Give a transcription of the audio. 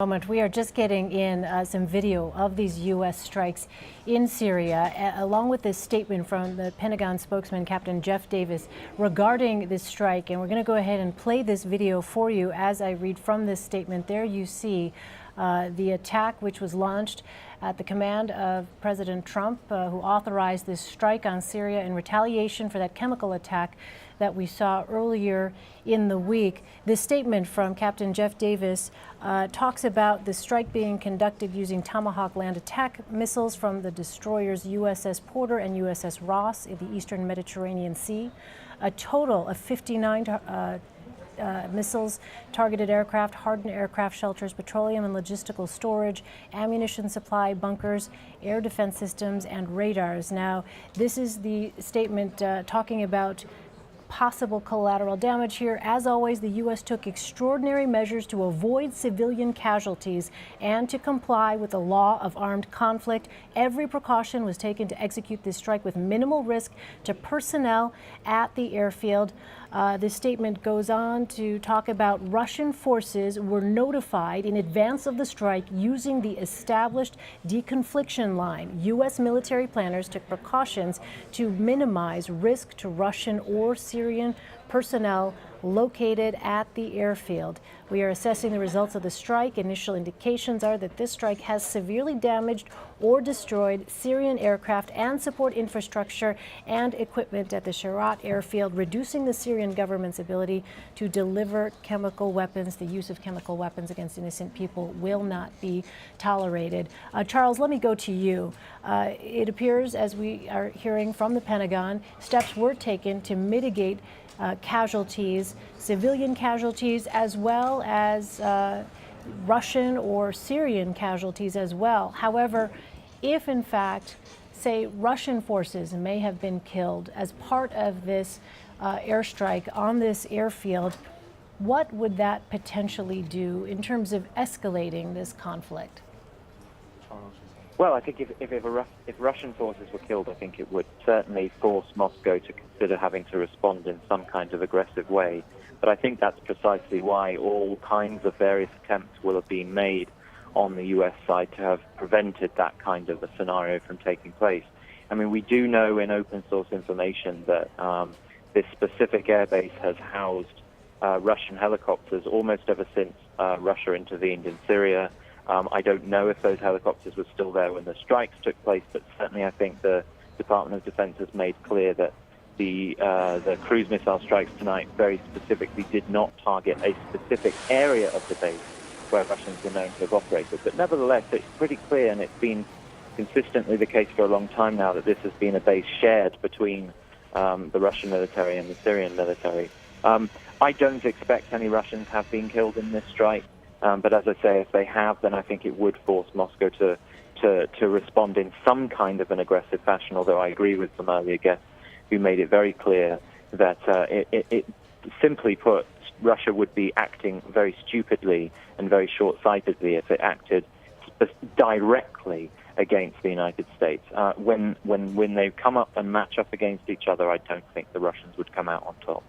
Moment. We are just getting in some video of these U.S. strikes in Syria, along with this statement from the Pentagon spokesman, Captain Jeff Davis, regarding this strike. And we're going to go ahead and play this video for you as I read from this statement. There you see the attack, which was launched at the command of President Trump, who authorized this strike on Syria in retaliation for that chemical attack that we saw earlier in the week. This statement from Captain Jeff Davis talks about the strike being conducted using Tomahawk land attack missiles from the destroyers USS Porter and USS Ross in the eastern Mediterranean Sea. A total of 59 missiles targeted aircraft, hardened aircraft shelters, petroleum and logistical storage, ammunition supply, bunkers, air defense systems, and radars. Now, this is the statement talking about possible collateral damage here. As always, the U.S. took extraordinary measures to avoid civilian casualties and to comply with the law of armed conflict. Every precaution was taken to execute this strike with minimal risk to personnel at the airfield. This statement goes on to talk about Russian forces were notified in advance of the strike using the established deconfliction line. U.S. military planners took precautions to minimize risk to Russian or Syrian personnel located at the airfield. We are assessing the results of the strike. Initial indications are that this strike has severely damaged or destroyed Syrian aircraft and support infrastructure and equipment at the Sharat airfield, reducing the Syrian government's ability to deliver chemical weapons. The use of chemical weapons against innocent people will not be tolerated. Charles, let me go to you. It appears, as we are hearing from the Pentagon, steps were taken to mitigate casualties, civilian casualties, as well as Russian or Syrian casualties as well. However, if in fact, say, Russian forces may have been killed as part of this airstrike on this airfield, what would that potentially do in terms of escalating this conflict? Well, I think if Russian forces were killed, I think it would certainly force Moscow to consider having to respond in some kind of aggressive way. But I think that's precisely why all kinds of various attempts will have been made on the U.S. side to have prevented that kind of a scenario from taking place. I mean, we do know in open source information that this specific airbase has housed Russian helicopters almost ever since Russia intervened in Syria. I don't know if those helicopters were still there when the strikes took place, but certainly I think the Department of Defense has made clear that the cruise missile strikes tonight very specifically did not target a specific area of the base where Russians were known to have operated. But nevertheless, it's pretty clear, and it's been consistently the case for a long time now, that this has been a base shared between the Russian military and the Syrian military. I don't expect any Russians have been killed in this strike. But as I say, if they have, then I think it would force Moscow to respond in some kind of an aggressive fashion, although I agree with some earlier guests who made it very clear that it simply put, Russia would be acting very stupidly and very short-sightedly if it acted directly against the United States. When they come up and match up against each other, I don't think the Russians would come out on top.